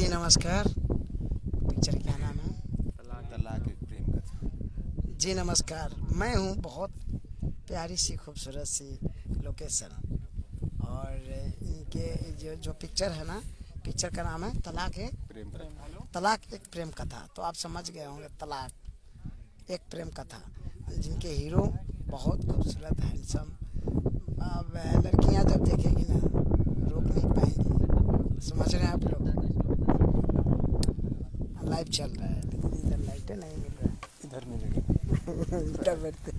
जी नमस्कार। पिक्चर क्या नाम है? तलाक एक प्रेम कथा। जी नमस्कार। मैं हूँ बहुत प्यारी सी खूबसूरत सी लोकेशन और इनके जो पिक्चर है ना, पिक्चर का नाम है तलाक एक प्रेम कथा। तलाक एक प्रेम कथा। तो आप समझ गए होंगे, तलाक एक प्रेम कथा, जिनके हीरो बहुत खूबसूरत हैंडसम। अब लड़कियां जब देखेंगी ना, रोक नहीं पाएंगी। समझ रहे हैं आप लोग? लाइव चल रहा है लेकिन इधर लाइटें नहीं मिल रहा है। इधर मिलेगा। इधर बैठते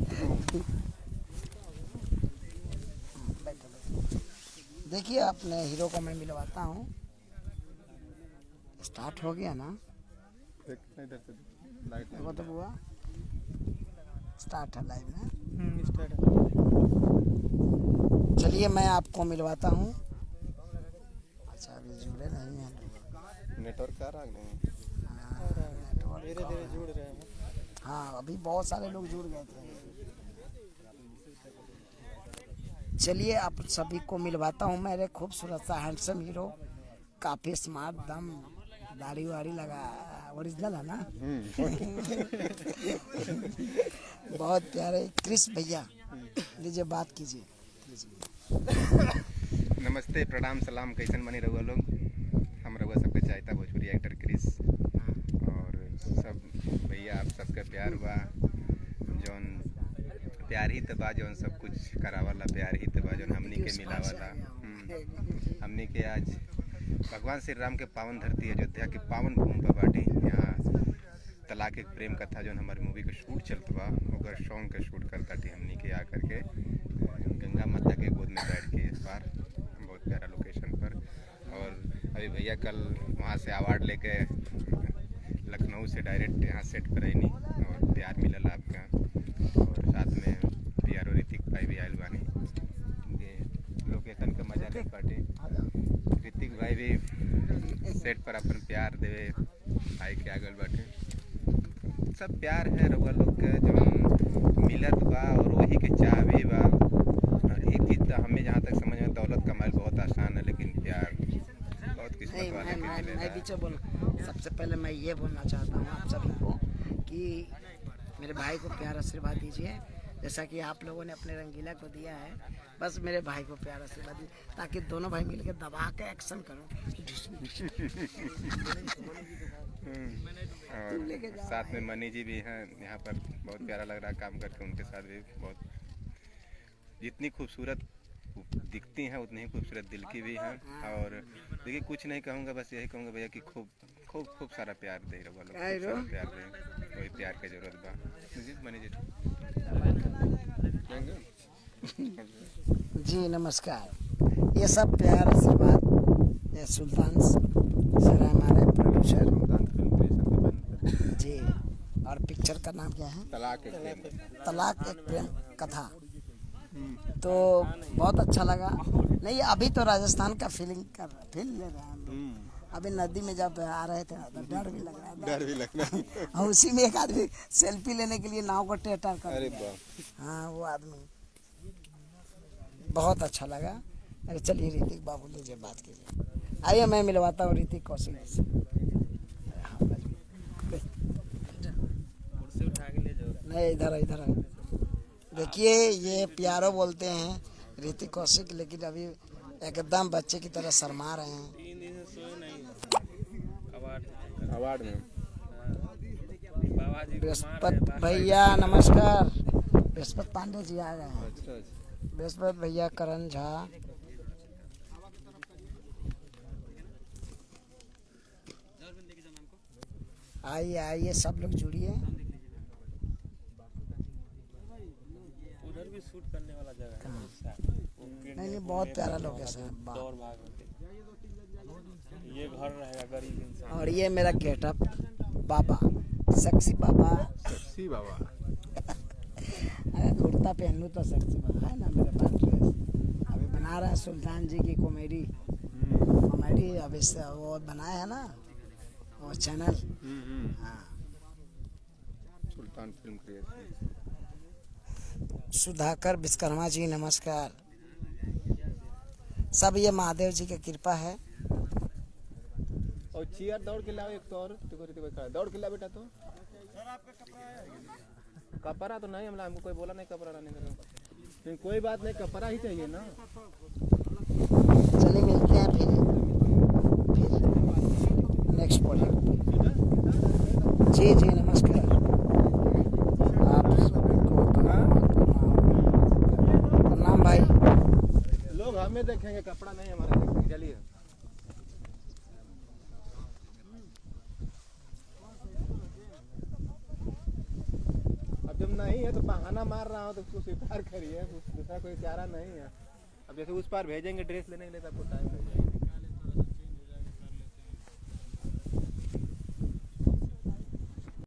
देखिए, अपने हीरो को मैं मिलवाता हूँ। स्टार्ट हो गया ना? इधर से लाइट देखो तो बुआ, स्टार्ट है लाइव ना। स्टार्ट। चलिए मैं आपको मिलवाता हूँ। अच्छा, अभी जुड़े नहीं हैं लोग। नेटवर्क आ रहा है। नेटवर्क धीरे धीरे जुड़ रहे हैं। हाँ, अभी बहुत सारे लोग जुड़ गए थे। चलिए आप सभी को मिलवाता हूँ। मेरे खूबसूरत सा हैंडसम हीरो, काफी स्मार्ट, दम दाढ़ी वाड़ी लगा, ओरिजिनल है ना। बहुत प्यारे क्रिस भैया, लीजिए बात कीजिए। नमस्ते, प्रणाम, सलाम, कैसन बनी रहुआ लोग। हम रहुआ सबके चाहता भोजपुरी एक्टर क्रिस और सब भैया, आप सबका प्यार बा जौन प्यार ही तबा, जौन सब कुछ करावाला प्यार ही तबा, जौन हमनी के मिलावाला। हमनी के आज भगवान श्री राम के पावन धरती अयोध्या के पावन भूमि पर बाटी। यहाँ तलाक एक प्रेम कथा जौन हमारी मूवी का शूट चलत बा, ओकर सॉन्ग का शूट करता थी हमनी के आकर के गंगा माता के गोद में बैठ के इस बार बहुत प्यारा लोकेशन पर। और अभी भैया कल वहाँ से अवार्ड लेके लखनऊ से डायरेक्ट यहाँ सेट पर आईनी और प्यार मिलल आपका। और साथ में प्यारो ऋतिक भाई भी आयल बानी, लोकेशन का मजा ले पाटी। ऋतिक भाई भी सेट पर अपन प्यार देवे भाई के आगल बाटे। सब प्यार है रउआ लोग के जो मिलत बा और वही के चाहबे बा। और एक चीज़ तो हमें जहाँ तक समझ में, दौलत कमाल बहुत आसान है लेकिन प्यार बहुत किस्मत वाले के मिलेगा। मैं बीच बोल, सबसे पहले मैं ये बोलना चाहता हूँ आप सभी को कि मेरे भाई को प्यार आशीर्वाद दीजिए, जैसा कि आप लोगों ने अपने रंगीला को दिया है। बस मेरे भाई को प्यार आशीर्वाद दीजिए ताकि दोनों भाई मिलकर दबा के एक्शन करो। और साथ में मनी जी भी हैं यहाँ पर, बहुत प्यारा लग रहा है काम करके उनके साथ भी। बहुत जितनी खूबसूरत दिखती हैं उतनी ही खूबसूरत दिल की भी हैं। और देखिए, कुछ नहीं कहूँगा, बस यही कहूँगा भैया कि खूब खूब खूब सारा प्यार दे रहा लोग, खूब सारा प्यार दे, वही प्यार की जरूरत बा। जी मनी जी जी नमस्कार। ये सब प्यार आशीर्वाद ये सुल्तान सर हमारे प्रोड्यूसर जी। और पिक्चर का नाम क्या है? तलाक एक प्रेम कथा। तलाक एक प्रेम कथा। तो बहुत अच्छा लगा। नहीं, अभी तो राजस्थान का फील ले रहे हैं हम लोग। अभी नदी में जब आ रहे थे तो डर भी लग रहा है। डर भी लग रहा है। और उसी में एक आदमी सेल्फी लेने के लिए नाव को टेढ़ा कर अरे दिया। हाँ, वो आदमी बहुत अच्छा लगा। अरे चलिए ऋतिक बाबू लीजिए बात कीजिए। आइए मैं मिलवाता हूँ ऋतिक कौशिक से। नहीं, इधर इधर देखिए, ये प्यारो बोलते हैं ऋतिक कौशिक, लेकिन अभी एकदम बच्चे की तरह शर्मा रहे हैं। 3 दिन से सोए नहीं अवार्ड में बाबा जी बृहस्पति भैया नमस्कार। बृहस्पति पांडे जी आ गए हैं। बृहस्पति भैया, करण झा, आइए आइए सब लोग जुड़िए। उधर भी शूट करने वाला जगह है। नहीं, बहुत प्यारा लोकेशन है। दौड़ भाग होते। ये घर रहेगा गरीब इंसान। और ये मेरा गेटअप बाबा, सेक्सी बाबा। सी बाबा अगर कुर्ता पहन लूँ तो सेक्सी बाबा है ना मेरे पास ड्रेस। अभी बना रहा है सुल्तान जी की कॉमेडी अभी से वो बनाया है ना, वो चैनल। हाँ, सुल्तान फिल्म क्रिएशन। सुधाकर विश्वकर्मा जी नमस्कार। सब ये महादेव जी की कृपा है। और चेयर दौड़ के लाओ एक तो और दौड़ के ला बेटा तो कपड़ा तो नहीं हमको कोई बोला नहीं कपड़ा लाने का लेकिन कोई बात नहीं कपड़ा ही चाहिए ना चलिए मिलते हैं फिर नेक्स्ट प्रोजेक्ट। जी जी नमस्कार आप सभी को प्रणाम भाई। लोग हमें देखेंगे कपड़ा नहीं हमारा देखेंगे चलिए अब जब नहीं है तो बहाना मार रहा हूँ तो उसको स्वीकार करिए दूसरा कोई चारा नहीं है अब जैसे उस पार भेजेंगे ड्रेस लेने के लिए तो आपको टाइम लगेगा